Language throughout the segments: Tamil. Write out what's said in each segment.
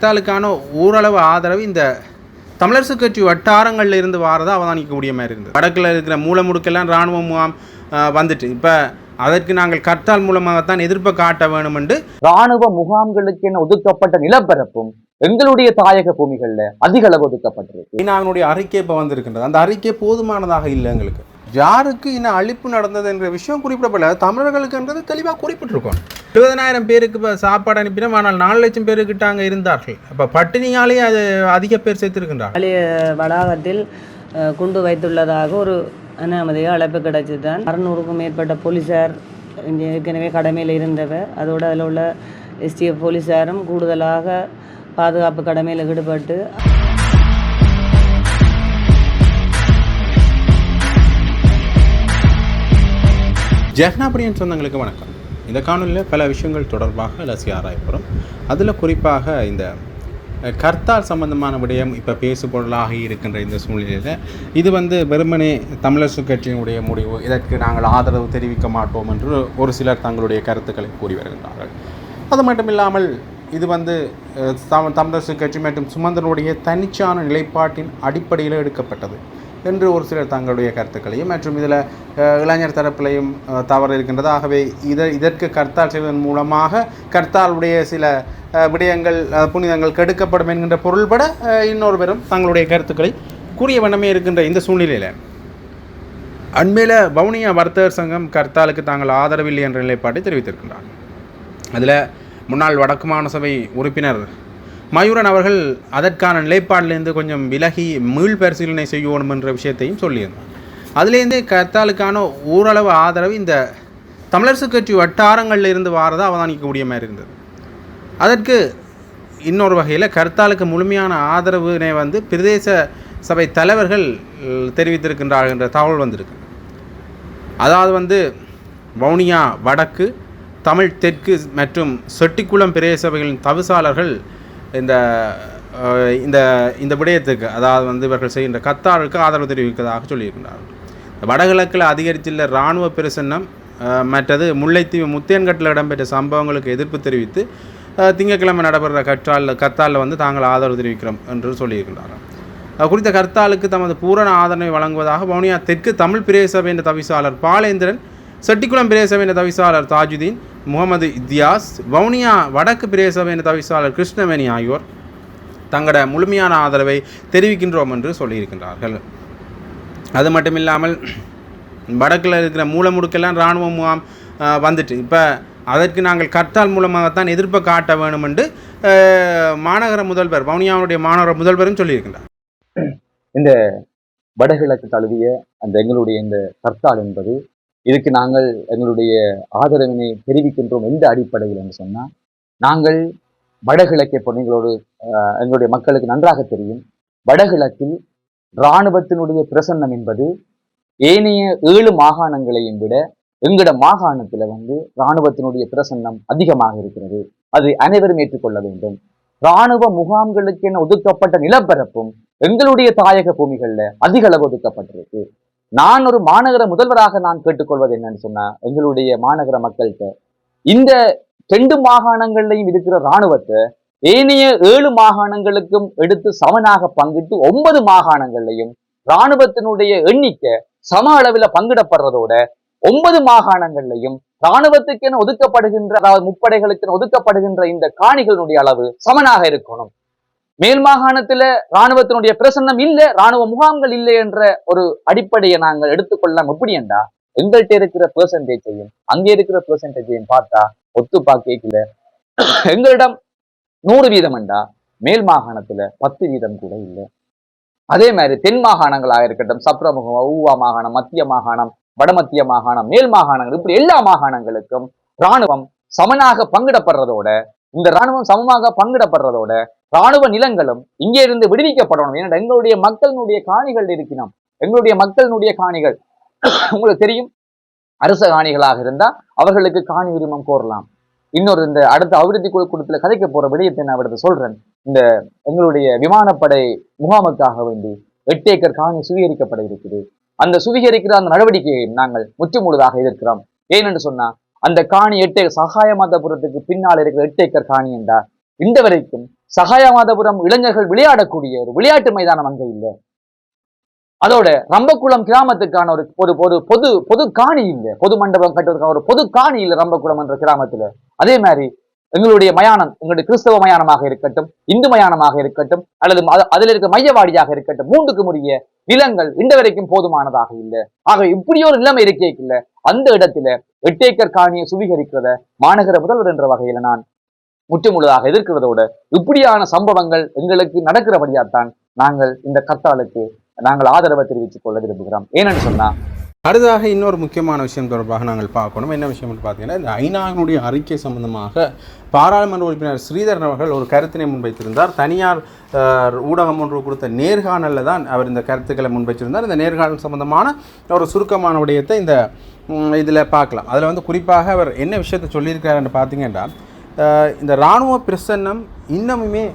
கர்த்தாலுக்கான ஓரளவு ஆதரவு இந்த தமிழரசு கட்சி வட்டாரங்களில் இருந்து வாரதாக அவதானிக்கக்கூடிய மாதிரி இருந்தது. வடக்கில் இருக்கிற மூலமுடுக்கெல்லாம் இராணுவ முகாம் வந்துட்டு இப்போ அதற்கு நாங்கள் கர்த்தால் மூலமாகத்தான் எதிர்ப்பை காட்ட வேணும் என்று இராணுவ முகாம்களுக்கு என ஒதுக்கப்பட்ட நிலப்பரப்பும் எங்களுடைய தாயக பூமிகளில் அதிக அளவு ஒதுக்கப்பட்டிருக்கு. நாங்களுடைய அறிக்கை இப்போ வந்திருக்கின்றது. அந்த அறிக்கை போதுமானதாக இல்லை. எங்களுக்கு யாருக்கு இன்னும் அழிப்பு நடந்தது என்ற விஷயம் குறிப்பிடப்படல. தமிழர்களுக்குன்றது தெளிவாக குறிப்பிட்டிருக்கோம். 70,000 பேருக்கு இப்போ சாப்பாடு அனுப்பினோம். ஆனால் 4 லட்சம் பேருக்கிட்ட அங்கே இருந்தார்கள். அப்போ பட்டினியாலேயே அது அதிக பேர் சேர்த்திருக்கின்றார். வளாகத்தில் குண்டு வைத்துள்ளதாக ஒரு அனாமதியாக அழைப்பு கிடைச்சது தான். 600க்கும் மேற்பட்ட போலீஸார் ஏற்கனவே கடமையில் இருந்தவர், அதோடு அதில் உள்ள எஸ்டிஎஃப் போலீஸாரும் கூடுதலாக பாதுகாப்பு கடமையில் ஈடுபட்டு ஜெகனாபடியன் சொந்தங்களுக்கு வணக்கம். இந்த காணொலியில் பல விஷயங்கள் தொடர்பாக அலசி ஆராயப்படும். அதில் குறிப்பாக இந்த கர்த்தால் சம்பந்தமான விடயம் இப்போ பேசுபொருளாக இருக்கின்ற இந்த சூழ்நிலையில் இது வெறுமனே தமிழரசு கட்சியினுடைய முடிவு, இதற்கு நாங்கள் ஆதரவு தெரிவிக்க மாட்டோம் என்று ஒரு சிலர் தங்களுடைய கருத்துக்களை கூறி வருகின்றார்கள். அது மட்டும் இல்லாமல் இது தமிழரசு கட்சி மற்றும் சுமந்திரனுடைய தனிச்சான நிலைப்பாட்டின் அடிப்படையில் எடுக்கப்பட்டது என்று ஒரு சிலர் தங்களுடைய கருத்துக்களையும் மற்றும் இதில் இளைஞர் தரப்பிலையும் தவறு இருக்கின்றது. ஆகவே இதற்கு கர்த்தால் செய்வதன் மூலமாக கர்த்தாலுடைய சில விடயங்கள் புனிதங்கள் கெடுக்கப்படும் என்கின்ற பொருள்பட இன்னொருவரும் தங்களுடைய கருத்துக்களை கூறிய வண்ணமே இருக்கின்ற இந்த சூழ்நிலையில் அண்மையில் வவுனியா வர்த்தகர் சங்கம் கர்த்தாலுக்கு தாங்கள் ஆதரவில்லை என்ற நிலைப்பாட்டை தெரிவித்திருக்கின்றார். அதில் முன்னாள் வடக்கு மாநசபை உறுப்பினர் மயூரன் அவர்கள் அதற்கான நிலைப்பாட்டிலேருந்து கொஞ்சம் விலகி மீள் பரிசீலனை செய்யணும் என்ற விஷயத்தையும் சொல்லியிருந்தார். அதுலேருந்து கர்த்தாலுக்கான ஓரளவு ஆதரவு இந்த தமிழரசு கட்சி வட்டாரங்களில் இருந்து வாரதாக அவதானிக்கக்கூடிய மாதிரி இருந்தது. அதற்கு இன்னொரு வகையில் கர்த்தாலுக்கு முழுமையான ஆதரவினை பிரதேச சபை தலைவர்கள் தெரிவித்திருக்கின்றார்கள் என்ற தகவல் வந்திருக்கு. அதாவது வவுனியா வடக்கு, தமிழ் தெற்கு மற்றும் செட்டிக்குளம் பிரதேச சபைகளின் தவிசாளர்கள் இந்த இந்த இந்த விடயத்துக்கு அதாவது இவர்கள் செய்கின்ற கர்த்தாலுக்கு ஆதரவு தெரிவிப்பதாக சொல்லியிருக்கிறார்கள். வடகிழக்கில் அதிகரித்துள்ள இராணுவ பிரசன்னம் மற்றது முல்லைத்தீவு முத்தேன்கட்டில் இடம்பெற்ற சம்பவங்களுக்கு எதிர்ப்பு தெரிவித்து திங்கட்கிழமை நடைபெறுற கர்த்தாலில் தாங்கள் ஆதரவு தெரிவிக்கிறோம் என்று சொல்லியிருக்கிறார்கள். குறித்த கர்த்தாலுக்கு தமது பூரண ஆதரவை வழங்குவதாக வவுனியா தெற்கு தமிழ் பிரதேச சபை என்ற தவிசாளர் பாலேந்திரன், செட்டிக்குளம் பிரதேச சபை என்ற தவிசாளர் தாஜுதீன் முகமது இத்தியாஸ், வவுனியா வடக்கு பிரதேச சபை என்ற தவிசாளர் கிருஷ்ணவேணி ஆகியோர் தங்களோட முழுமையான ஆதரவை தெரிவிக்கின்றோம் என்று சொல்லியிருக்கின்றார்கள். அது மட்டும் இல்லாமல் வடக்கில் இருக்கிற மூலமுடுக்கெல்லாம் இராணுவ முகாம் வந்துட்டு இப்போ அதற்கு நாங்கள் கர்த்தால் மூலமாகத்தான் எதிர்ப்பை காட்ட வேணும் என்று மாநகர முதல்வர் வவுனியாவுடைய மாநகர முதல்வரும் சொல்லியிருக்கின்றார். இந்த வடகிழக்கு தழுவிய அந்த எங்களுடைய இந்த கர்த்தால் என்பது இதுக்கு நாங்கள் எங்களுடைய ஆதரவினை தெரிவிக்கின்றோம் எந்த அடிப்படையில் என்று சொன்னால், நாங்கள் வடகிழக்கை பொண்ணுங்களோடு எங்களுடைய மக்களுக்கு நன்றாக தெரியும். வடகிழக்கில் இராணுவத்தினுடைய பிரசன்னம் என்பது ஏனைய 7 மாகாணங்களையும் விட எங்கட மாகாணத்துல இராணுவத்தினுடைய பிரசன்னம் அதிகமாக இருக்கிறது. அது அனைவரும் ஏற்றுக்கொள்ள வேண்டும். இராணுவ முகாம்களுக்கு என ஒதுக்கப்பட்ட நிலப்பரப்பும் எங்களுடைய தாயக பூமிகள்ல அதிக அளவு ஒதுக்கப்பட்டிருக்கு. நான் ஒரு மாநகர முதல்வராக நான் கேட்டுக்கொள்வது என்னன்னு சொன்னா, எங்களுடைய மாநகர மக்கள்கிட்ட இந்த 2 மாகாணங்கள்லையும் இருக்கிற இராணுவத்தை ஏனைய 7 மாகாணங்களுக்கும் எடுத்து சமனாக பங்கிட்டு 9 மாகாணங்கள்லையும் இராணுவத்தினுடைய எண்ணிக்கை சம அளவில் பங்கிடப்படுறதோட 9 மாகாணங்கள்லையும் இராணுவத்துக்கென ஒதுக்கப்படுகின்ற, அதாவது முப்படைகளுக்கு ஒதுக்கப்படுகின்ற இந்த காணிகளுடைய அளவு சமனாக இருக்கணும். மேல் மாகாணத்துல இராணுவத்தினுடைய பிரசன்னம் இல்லை, இராணுவ முகாம்கள் இல்லை என்ற ஒரு அடிப்படையை நாங்கள் எடுத்துக்கொள்ளலாம். எப்படி என்றா, எங்கள்கிட்ட இருக்கிற பெர்சன்டேஜையும் அங்கே இருக்கிற பெர்சன்டேஜையும் பார்த்தா ஒத்து பார்க்கல. எங்களிடம் 100 வீதம் என்றா மேல் மாகாணத்துல 10 வீதம் கூட இல்லை. அதே மாதிரி தென் மாகாணங்களாக இருக்கட்டும், சப்ரமுகம், ஊவா மாகாணம், மத்திய மாகாணம், வடமத்திய மாகாணம், மேல் மாகாணங்கள், இப்படி எல்லா மாகாணங்களுக்கும் இராணுவம் சமனாக பங்கிடப்படுறதோட, இந்த இராணுவம் சமமாக பங்கிடப்படுறதோட இராணுவ நிலங்களும் இங்கே இருந்து விடுவிக்கப்படணும். ஏன்னா எங்களுடைய மக்களினுடைய காணிகள் இருக்கணும். எங்களுடைய மக்களினுடைய காணிகள் உங்களுக்கு தெரியும், அரச காணிகளாக இருந்தா அவர்களுக்கு காணி உரிமம் கோரலாம். இன்னொரு இந்த அடுத்த அபிவிருத்தி குழு கூட்டத்தில் கதைக்க போற விடயத்தை நான் அவரது சொல்றேன். இந்த எங்களுடைய விமானப்படை முகாமுக்காக வேண்டி 8 ஏக்கர் காணி சுவீகரிக்கப்பட இருக்குது. அந்த சுவீகரிக்கிற அந்த நடவடிக்கையை நாங்கள் முற்றுமுழுதாக எதிர்க்கிறோம். ஏனென்று சொன்னா, அந்த காணி 8 சகாய மாதபுரத்துக்கு பின்னால் இருக்கிற 8 ஏக்கர் காணி என்றா இந்த வரைக்கும் சகாயமாதபுரம் இளைஞர்கள் விளையாடக்கூடிய ஒரு விளையாட்டு மைதானம் அங்க இல்லை. அதோட ரம்பக்குளம் கிராமத்துக்கான ஒரு ஒரு பொது பொது காணி இல்லை, பொது மண்டபம் கட்டுவதற்கான ஒரு பொது காணி இல்லை ரம்பக்குளம் என்ற கிராமத்துல. அதே மாதிரி எங்களுடைய மயானம், எங்களுடைய கிறிஸ்தவ மயானமாக இருக்கட்டும், இந்து மயானமாக இருக்கட்டும், அல்லது அதில் இருக்க மையவாடியாக இருக்கட்டும், மூன்றுக்கு உரிய நிலங்கள் இந்த வரைக்கும் போதுமானதாக இல்லை. ஆக இப்படி ஒரு நிலைமை இருக்கேக்கில்ல, அந்த இடத்துல 8 ஏக்கர் காணியை சுவீகரிக்கிறத மாநகர முதல்வர் என்ற வகையில நான் முற்றுமுழுதாக எதிர்க்கிறதோட இப்படியான சம்பவங்கள் எங்களுக்கு நடக்கிறபடியாத்தான் நாங்கள் இந்த கர்த்தாலுக்கு நாங்கள் ஆதரவை தெரிவித்துக் கொள்ள விரும்புகிறோம். ஏன்னு சொன்னா, அடுத்ததாக இன்னொரு முக்கியமான விஷயம் தொடர்பாக நாங்கள் பார்க்கணும். என்ன விஷயம்னு பார்த்தீங்கன்னா, இந்த ஐநாவினுடைய அறிக்கை சம்பந்தமாக பாராளுமன்ற உறுப்பினர் ஸ்ரீதரன் அவர்கள் ஒரு கருத்தினை முன்வைத்திருந்தார். தனியார் ஊடகம் ஒன்று கொடுத்த நேர்காணலில் தான் அவர் இந்த கருத்துக்களை முன்வைச்சிருந்தார். இந்த நேர்காணல் சம்பந்தமான ஒரு சுருக்கமான விடயத்தை இந்த இதில் பார்க்கலாம். அதில் வந்து குறிப்பாக அவர் என்ன விஷயத்தை சொல்லியிருக்காருன்னு பார்த்தீங்கன்னா, இந்த இராணுவ பிரசன்னம் இன்னமுமே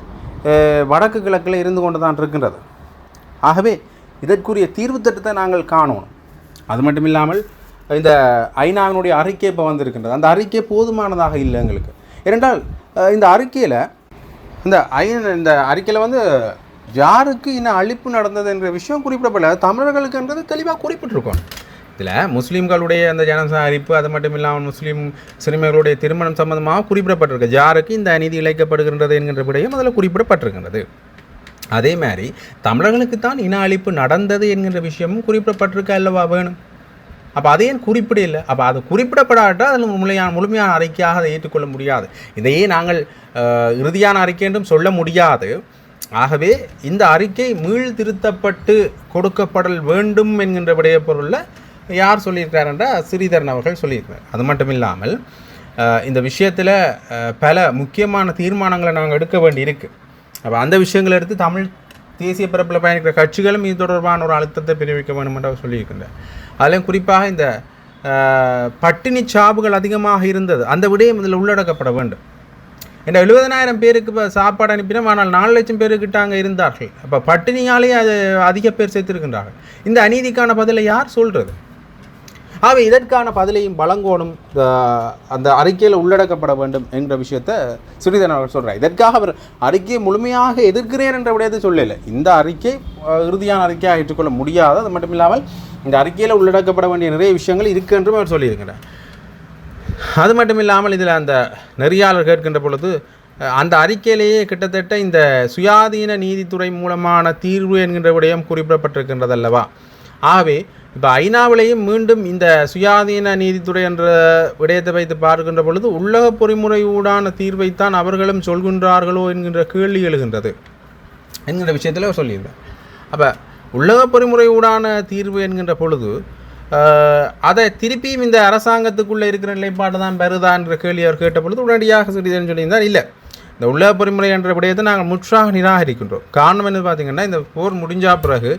வடக்கு கிழக்கில் இருந்து கொண்டு தான் இருக்கின்றது. ஆகவே இதற்குரிய தீர்வு திட்டத்தை நாங்கள் காணணும். அது மட்டும் இல்லாமல் இந்த ஐநாவினுடைய அறிக்கை இப்போ வந்திருக்கின்றது. அந்த அறிக்கை போதுமானதாக இல்லை எங்களுக்கு. ஏனென்றால் இந்த அறிக்கையில் இந்த அறிக்கையில் வந்து யாருக்கு இன்னும் அழிப்பு நடந்தது என்ற விஷயம் குறிப்பிடப்படல. தமிழர்களுக்குன்றது தெளிவாக குறிப்பிட்டிருக்கோம். இதில் முஸ்லீம்களுடைய அந்த ஜனசாரிப்பு, அது மட்டும் இல்லாமல் முஸ்லீம் சிறுமிகளுடைய திருமணம் சம்பந்தமாக குறிப்பிடப்பட்டிருக்கு. யாருக்கு இந்த அநீதி இழைக்கப்படுகின்றது என்கின்ற விடயம் அதில் குறிப்பிடப்பட்டிருக்கின்றது. அதே மாதிரி தமிழர்களுக்கு தான் இன அழிப்பு நடந்தது என்கின்ற விஷயமும் குறிப்பிடப்பட்டிருக்க அல்லவா வேணும். அப்போ அதையும் குறிப்பிடலை. அப்போ அது குறிப்பிடப்படாட்டால் அதில் முழுமையான அறிக்கையாக அதை ஏற்றுக்கொள்ள முடியாது. இதையே நாங்கள் இறுதியான அறிக்கை என்றும் சொல்ல முடியாது. ஆகவே இந்த அறிக்கை மீள் திருத்தப்பட்டு கொடுக்கப்படல் வேண்டும் என்கின்ற விடைய பொருளில் யார் சொல்லியிருக்கார் என்றால் ஸ்ரீதரன் அவர்கள் சொல்லியிருக்கிறார். அது மட்டும் இல்லாமல் இந்த விஷயத்தில் பல முக்கியமான தீர்மானங்களை நாங்கள் எடுக்க வேண்டி இருக்குது. அப்போ அந்த விஷயங்களை எடுத்து தமிழ் தேசிய பரப்பில் பயணிக்கிற கட்சிகளும் இது தொடர்பான ஒரு அழுத்தத்தை பிரிவிக்க வேண்டும் என்று அவர் சொல்லியிருக்கின்றார். அதிலும் குறிப்பாக இந்த பட்டினி சாவுகள் அதிகமாக இருந்தது, அந்த விடயம் இதில் உள்ளடக்கப்பட வேண்டும். ஏன்னா 70,000 பேருக்கு இப்போ சாப்பாடு அனுப்பினோம், ஆனால் 4 லட்சம் பேருக்கிட்ட அங்கே இருந்தார்கள். அப்போ பட்டினியாலேயே அது அதிக பேர் சேர்த்திருக்கின்றார்கள். இந்த அநீதிக்கான பதிலை யார் சொல்கிறது? ஆகவே இதற்கான பதிலையும் வழங்கோடும் அந்த அறிக்கையில் உள்ளடக்கப்பட வேண்டும் என்ற விஷயத்தை ஸ்ரீதரன் அவர் சொல்கிறார். இதற்காக அவர் அறிக்கையை முழுமையாக எதிர்க்கிறேன் என்ற விடயத்தை சொல்லலை. இந்த அறிக்கை இறுதியான அறிக்கையாக ஏற்றுக்கொள்ள முடியாது. அது மட்டும் இல்லாமல் இந்த அறிக்கையில் உள்ளடக்கப்பட வேண்டிய நிறைய விஷயங்கள் இருக்கு என்றும் அவர் சொல்லியிருக்கிறார். அது மட்டும் இல்லாமல் இதில் அந்த நெறியாளர் கேட்கின்ற பொழுது அந்த அறிக்கையிலேயே கிட்டத்தட்ட இந்த சுயாதீன நீதித்துறை மூலமான தீர்வு என்கின்ற விடயம் குறிப்பிடப்பட்டிருக்கின்றது அல்லவா. ஆகவே இப்போ ஐநாவிலையும் மீண்டும் இந்த சுயாதீன நீதித்துறை என்ற விடயத்தை வைத்து பார்க்கின்ற பொழுது உள்ளக பொறிமுறையூடான தீர்வைத்தான் அவர்களும் சொல்கின்றார்களோ என்கின்ற கேள்வி எழுகின்றது என்கின்ற விஷயத்தில் அவர் சொல்லியிருந்தார். அப்போ உள்ளக பொறிமுறையூடான தீர்வு என்கின்ற பொழுது அதை திருப்பியும் இந்த அரசாங்கத்துக்குள்ளே இருக்கிற நிலைப்பாடு தான் பெறுதா என்ற கேள்வி அவர் கேட்ட பொழுது உடனடியாக ஸ்ரீதரன் சொல்லியிருந்தார், இல்லை, இந்த உள்ளக பொறிமுறை என்ற விடயத்தை நாங்கள் முற்றாக நிராகரிக்கின்றோம். காரணம் என்ன பார்த்தீங்கன்னா, இந்த போர் முடிஞ்சா பிறகு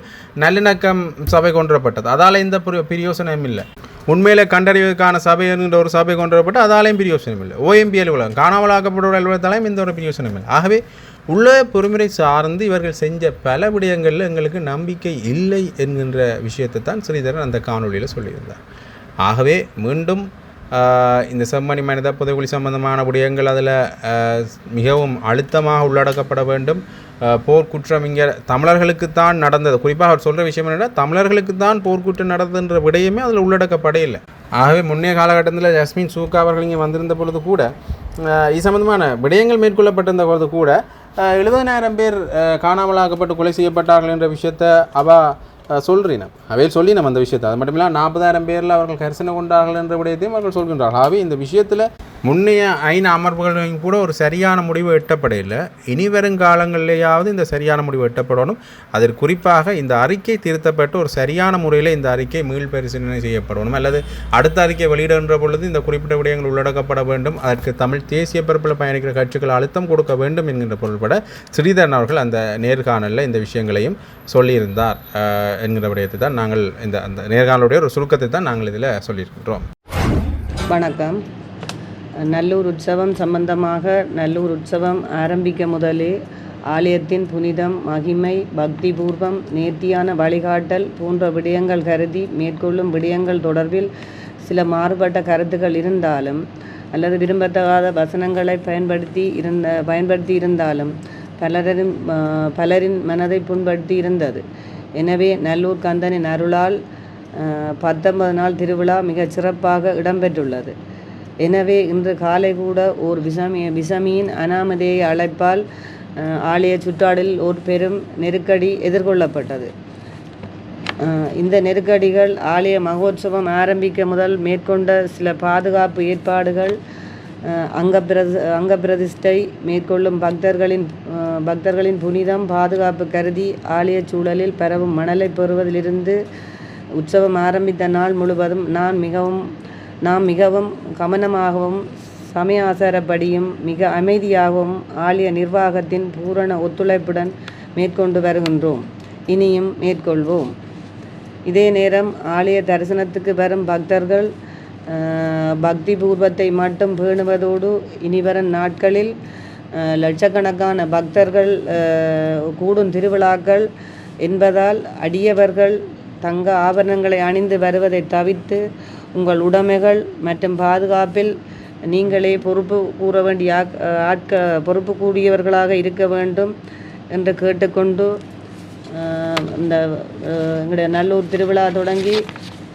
நல்லிணக்கம் சபை கொண்டுவரப்பட்டது, அதால் எந்த பிரயோசனமும் இல்லை. உண்மையிலே கண்டறிவதற்கான சபை என்கின்ற ஒரு சபை கொண்டுவரப்பட்டு அதாலையும் பிரயோசனம் இல்லை. OMP அலுவலகம் காணாமலாக்கப்பட்ட அலுவலகத்தாலையும் எந்த ஒரு பிரயோசனம் இல்லை. ஆகவே உள்ளக பொறிமுறை சார்ந்து இவர்கள் செஞ்ச பல விடயங்களில் எங்களுக்கு நம்பிக்கை இல்லை என்கின்ற விஷயத்தை தான் ஸ்ரீதரன் அந்த காணொலியில் சொல்லியிருந்தார். ஆகவே மீண்டும் இந்த செம்மணி மனித புதைகுழி சம்பந்தமான விடயங்கள் அதில் மிகவும் அழுத்தமாக உள்ளடக்கப்பட வேண்டும். போர்க்குற்றம் இங்கே தமிழர்களுக்குத்தான் நடந்தது. குறிப்பாக அவர் சொல்கிற விஷயம் என்னென்னா, தமிழர்களுக்குத்தான் போர்க்குற்றம் நடந்ததுன்ற விடயமே அதில் உள்ளடக்கப்பட இல்லை. ஆகவே முன்னைய காலகட்டத்தில் ஜஸ்மின் சூக்கா அவர்கள் இங்கே வந்திருந்த பொழுது கூட இது சம்பந்தமான விடயங்கள் மேற்கொள்ளப்பட்டிருந்த பொழுது கூட 70,000 பேர் காணாமலாக்கப்பட்டு கொலை செய்யப்பட்டார்கள் என்ற விஷயத்தை சொல்கிறீனம் அவையில் சொல்லினோம் அந்த விஷயத்தை. அது மட்டும் இல்லாமல் 40,000 பேரில் அவர்கள் கரிசனை கொண்டார்கள் என்ற விடயத்தையும் அவர்கள் சொல்கின்றார்கள். ஆகவே இந்த விஷயத்தில் முன்னைய ஐநா அமர்வுகளையும் கூட ஒரு சரியான முடிவு எட்டப்படையில்லை. இனி வருங்காலங்களிலேயாவது இந்த சரியான முடிவு எட்டப்படணும். அதில் குறிப்பாக இந்த அறிக்கை திருத்தப்பட்டு ஒரு சரியான முறையில் இந்த அறிக்கை மீள் பரிசீலனை செய்யப்படணும், அல்லது அடுத்த அறிக்கை வெளியிடுகின்ற பொழுது இந்த குறிப்பிட்ட விடயங்கள் உள்ளடக்கப்பட வேண்டும். அதற்கு தமிழ் தேசிய பரப்பில் பயணிக்கிற கட்சிகள் அழுத்தம் கொடுக்க வேண்டும் என்கின்ற பொருள்பட ஸ்ரீதரன் அவர்கள் அந்த நேர்காணலில் இந்த விஷயங்களையும் சொல்லியிருந்தார் என்கிற விடயத்தை தான் நாங்கள் அந்த நேர்காணலுடைய ஒரு சுருக்கத்தை தான் நாங்கள் இதில் சொல்லியிருக்கின்றோம். வணக்கம். நல்லூர் உற்சவம் சம்பந்தமாக நல்லூர் உற்சவம் ஆரம்பிக்க முதலே ஆலயத்தின் புனிதம், மகிமை, பக்தி பூர்வம், நேர்த்தியான வழிகாட்டல் போன்ற விடயங்கள் கருதி மேற்கொள்ளும் விடயங்கள் தொடர்பில் சில மாறுபட்ட கருத்துக்கள் இருந்தாலும் அல்லது விரும்பத்தகாத வசனங்களை பயன்படுத்தி இருந்தாலும் பலரின் மனதை புண்படுத்தி இருந்தது. எனவே நல்லூர் கந்தனின் அருளால் 19 நாள் திருவிழா மிகச் சிறப்பாக இடம்பெற்றுள்ளது. எனவே இன்று காலை கூட ஓர் விசமியின் அனாமதேய அழைப்பால் ஆலய சுற்றாடலில் ஒரு பெரும் நெருக்கடி எதிர்கொள்ளப்பட்டது. இந்த நெருக்கடிகள் ஆலய மகோற்சவம் ஆரம்பிக்க முதல் மேற்கொண்ட சில பாதுகாப்பு ஏற்பாடுகள், அங்க பிரதிஷ்டை மேற்கொள்ளும் பக்தர்களின் புனிதம் பாதுகாப்பு கருதி ஆலய சூழலில் பரவும் மணலை பெறுவதிலிருந்து உற்சவம் ஆரம்பித்த நாள் முழுவதும் நாம் மிகவும் கவனமாகவும் சமய ஆசாரப்படியும் மிக அமைதியாகவும் ஆலய நிர்வாகத்தின் பூரண ஒத்துழைப்புடன் மேற்கொண்டு வருகின்றோம். இனியும் மேற்கொள்வோம். இதே நேரம் ஆலய தரிசனத்துக்கு வரும் பக்தர்கள் பக்தி பூர்வத்தை மட்டும் பேணுவதோடு இனிவரும் நாட்களில் லட்சக்கணக்கான பக்தர்கள் கூடும் திருவிழாக்கள் என்பதால் அடியவர்கள் தங்க ஆபரணங்களை அணிந்து வருவதை தவிர்த்து உங்கள் உடைமைகள் மற்றும் பாதுகாப்பில் நீங்களே பொறுப்பு கூடியவர்களாக இருக்க வேண்டும் என்று கேட்டுக்கொண்டு இந்த எங்களுடைய நல்லூர் திருவிழா தொடங்கி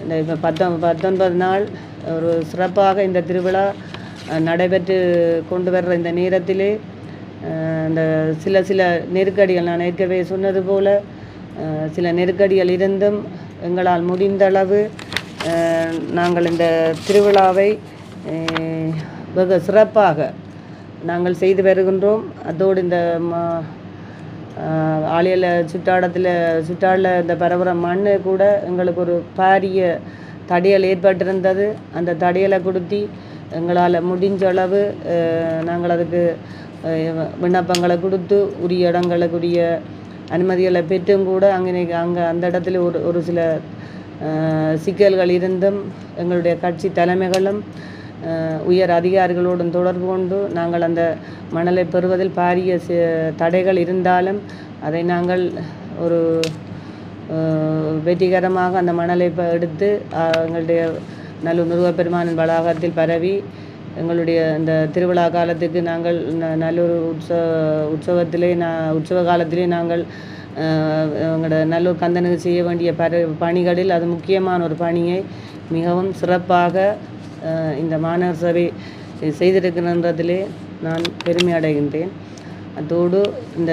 இந்த இப்போ 19 நாள் ஒரு சிறப்பாக இந்த திருவிழா நடைபெற்று கொண்டு வர்ற இந்த நேரத்திலே இந்த சில நெருக்கடிகள், நான் ஏற்கனவே சொன்னது போல் சில நெருக்கடிகள் இருந்தும் எங்களால் முடிந்தளவு நாங்கள் இந்த திருவிழாவை வெகு சிறப்பாக நாங்கள் செய்து வருகின்றோம். அதோடு இந்த ஆலய சுற்றாடலில் இந்த பரபர மண் கூட எங்களுக்கு ஒரு பாரிய தடையல் ஏற்பட்டிருந்தது. அந்த தடையலை கொடுத்து எங்களால் முடிஞ்ச அளவு நாங்கள் அதுக்கு விண்ணப்பங்களை கொடுத்து உரிய இடங்களுக்குரிய அனுமதிகளை பெற்றும் கூட அங்கே அந்த இடத்துல ஒரு சில சிக்கல்கள் இருந்தும் எங்களுடைய கட்சி தலைமைகளும் உயர் அதிகாரிகளோடும் தொடர்பு கொண்டு நாங்கள் அந்த மணலை பெறுவதில் பாரிய தடைகள் இருந்தாலும் அதை நாங்கள் ஒரு வெற்றிகரமாக அந்த மணலை எடுத்து எங்களுடைய நல்லூர் முருகப்பெருமானின் வளாகத்தில் பரவி எங்களுடைய இந்த திருவிழா காலத்துக்கு நாங்கள் நல்லூர் உற்சவ காலத்திலே நாங்கள் எங்களோட நல்லூர் கந்தனுக்கு செய்ய வேண்டிய பணிகளில் அது முக்கியமான ஒரு பணியை மிகவும் சிறப்பாக இந்த மாநகர சபை செய்திருக்கின்றதிலே நான் பெருமை அடைகின்றேன். அதோடு இந்த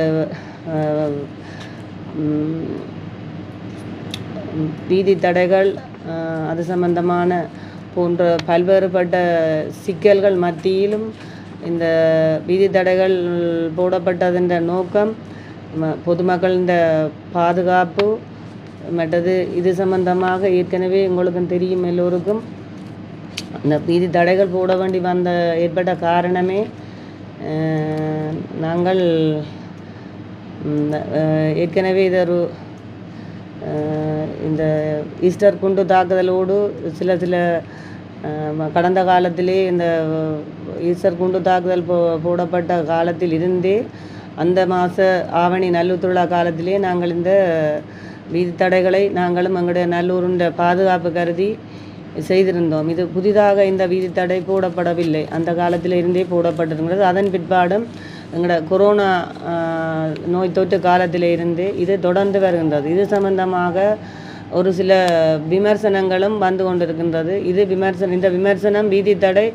வீதி தடைகள் அது சம்பந்தமான போன்ற பல்வேறுபட்ட சிக்கல்கள் மத்தியிலும் இந்த வீதி தடைகள் போடப்பட்டதென்ற நோக்கம் பொதுமக்களின் பாதுகாப்பு மற்றது இது சம்பந்தமாக ஏற்கனவே உங்களுக்கும் தெரியும் எல்லோருக்கும். இந்த வீதி தடைகள் போட வேண்டி ஏற்பட்ட காரணமே நாங்கள் ஏற்கனவே இது இந்த ஈஸ்டர் குண்டு தாக்குதலோடு சில கடந்த காலத்திலே இந்த ஈஸ்டர் குண்டு தாக்குதல் போடப்பட்ட காலத்தில் இருந்தே அந்த ஆவணி நல்லூர் திருவிழா காலத்திலே நாங்கள் இந்த வீதி தடைகளை நாங்களும் எங்களுடைய நல்லூரின் பாதுகாப்பு கருதி செய்திருந்தோம். இது புதிதாக இந்த வீதி தடை போடப்படவில்லை, அந்த காலத்தில் இருந்தே போடப்பட்டிருக்கிறது. அதன் பிற்பாடும் எங்களோட கொரோனா நோய் தொற்று காலத்தில் இருந்து இது தொடர்ந்து வருகின்றது. இது சம்பந்தமாக ஒரு சில விமர்சனங்களும் வந்து கொண்டிருக்கின்றது. இந்த விமர்சனம் வீதி தடை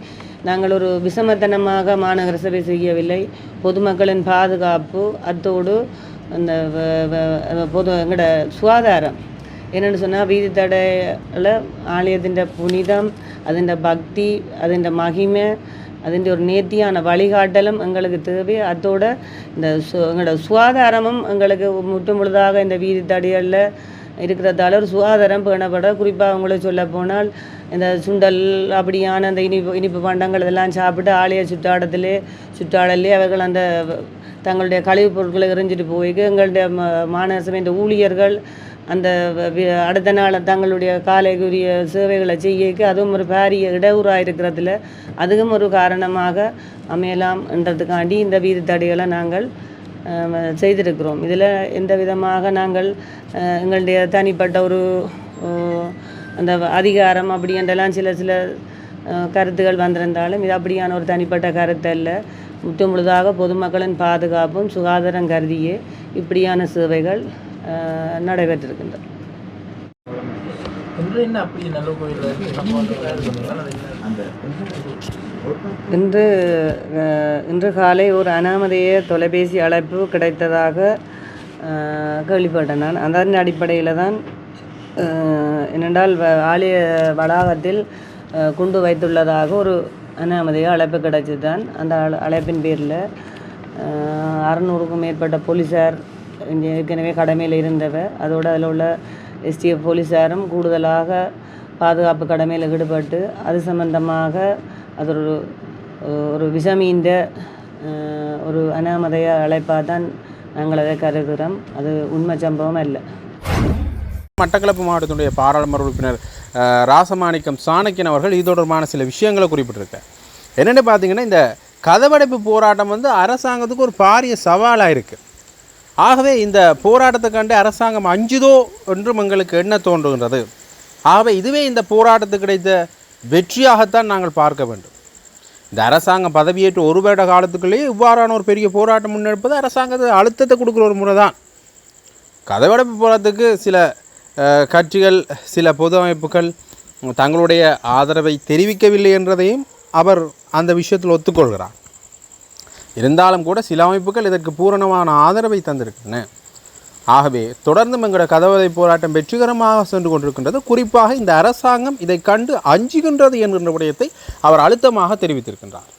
நாங்கள் ஒரு விஷமத்தனமாக மாநகர சபை செய்யவில்லை. பொதுமக்களின் பாதுகாப்பு அத்தோடு அந்த எங்களோட சுகாதாரம் என்னென்னு சொன்னால் வீதி தடையில் ஆலயத்தின் புனிதம், அதன் பக்தி, அதன் மகிமை, அதன் ஒரு நேர்த்தியான வழிகாட்டலும் எங்களுக்கு தேவை. அதோட இந்த எங்களோட சுகாதாரமும் எங்களுக்கு முழுதாக இந்த வீதி தடைகளில் இருக்கிறதால ஒரு சுகாதாரம் பேணப்பட, குறிப்பாக அவங்கள சொல்ல போனால் இந்த சுண்டல் அப்படியான அந்த இனிப்பு பண்டங்கள் இதெல்லாம் சாப்பிட்டு ஆலய சுற்றாடலே அவர்கள் அந்த தங்களுடைய கழிவுப் பொருட்களை எறிஞ்சிட்டு போய்க்கு எங்களுடைய மாநகர சபை இந்த ஊழியர்கள் அந்த அடுத்த நாள் தங்களுடைய காலைக்குரிய சேவைகளை செய்யக்கு அதுவும் ஒரு பாரிய இடையூறாக இருக்கிறதுல அதுவும் ஒரு காரணமாக அமையலாம் என்றதுக்காண்டி இந்த வீதி தடைகளை நாங்கள் செய்திருக்கிறோம். இதில் எந்த விதமாக நாங்கள் எங்களுடைய தனிப்பட்ட ஒரு அந்த அதிகாரம் அப்படி என்றெல்லாம் சில கருத்துகள் வந்திருந்தாலும் இது அப்படியான ஒரு தனிப்பட்ட கருத்து அல்ல. முழுதாக பொதுமக்களின் பாதுகாப்பும் சுகாதாரம் கருதியே இப்படியான சேவைகள் நடைபெற்றிருக்கின்றன. இன்று காலை ஒரு அனாமதேய தொலைபேசி அழைப்பு கிடைத்ததாக கேள்விப்பட்டேன். நான் அதன் அடிப்படையில் தான் என்னென்றால் ஆலய வளாகத்தில் குண்டு வைத்துள்ளதாக ஒரு அனாமதேய அழைப்பு கிடைச்சது. அந்த அழைப்பின் பேரில் 600க்கும் மேற்பட்ட போலீஸார் ஏற்கனவே கடமையில் இருந்தவர், அதோடு அதில் உள்ள எஸ்டிஎஃப் போலீஸாரும் கூடுதலாக பாதுகாப்பு கடமையில் ஈடுபட்டு அது சம்பந்தமாக அது ஒரு விஷமீந்த ஒரு அனாமதேய அழைப்பாக தான் நாங்கள் அதை கருதுகிறோம். அது உண்மை சம்பவம் அல்ல. மட்டக்களப்பு மாவட்டத்தினுடைய பாராளுமன்ற உறுப்பினர் ராசமாணிக்கம் சாணக்கியன் அவர்கள் இது தொடர்பான சில விஷயங்களை குறிப்பிட்டிருக்கார். என்னென்னு பார்த்தீங்கன்னா, இந்த கதவடைப்பு போராட்டம் அரசாங்கத்துக்கு ஒரு பாரிய சவாலாக இருக்குது. ஆகவே இந்த போராட்டத்தை கண்டு அரசாங்கம் அஞ்சுதோ என்றும் எங்களுக்கு எண்ண தோன்றுகின்றது. ஆகவே இதுவே இந்த போராட்டத்துக்கு கிடைத்த வெற்றியாகத்தான் நாங்கள் பார்க்க வேண்டும். இந்த அரசாங்கம் பதவியேற்று ஒரு வருட காலத்துக்குள்ளேயே இவ்வாறான ஒரு பெரிய போராட்டம் முன்னெடுப்பது அரசாங்கத்துக்கு அழுத்தத்தை கொடுக்குற ஒரு முறை தான். கதவடைப்பு போராட்டத்துக்கு சில கட்சிகள், சில பொது அமைப்புகள் தங்களுடைய ஆதரவை தெரிவிக்கவில்லை என்றதையும் அவர் அந்த விஷயத்தில் ஒத்துக்கொள்கிறார். இருந்தாலும் கூட சில அமைப்புகள் இதற்கு பூரணமான ஆதரவை தந்திருக்கின்றன. ஆகவே தொடர்ந்தும் எங்களோட கதவடைப்பு போராட்டம் வெற்றிகரமாக சென்று கொண்டிருக்கின்றது. குறிப்பாக இந்த அரசாங்கம் இதை கண்டு அஞ்சுகின்றது என்கின்ற விடயத்தை அவர் அழுத்தமாக தெரிவித்திருக்கின்றார்.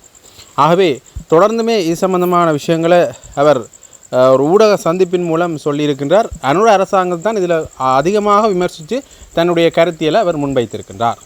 ஆகவே தொடர்ந்துமே இது சம்பந்தமான விஷயங்களை அவர் ஒரு ஊடக சந்திப்பின் மூலம் சொல்லியிருக்கின்றார். அனுர அரசாங்கம் தான் இதில் அதிகமாக விமர்சித்து தன்னுடைய கருத்தியலை அவர் முன்வைத்திருக்கின்றார்.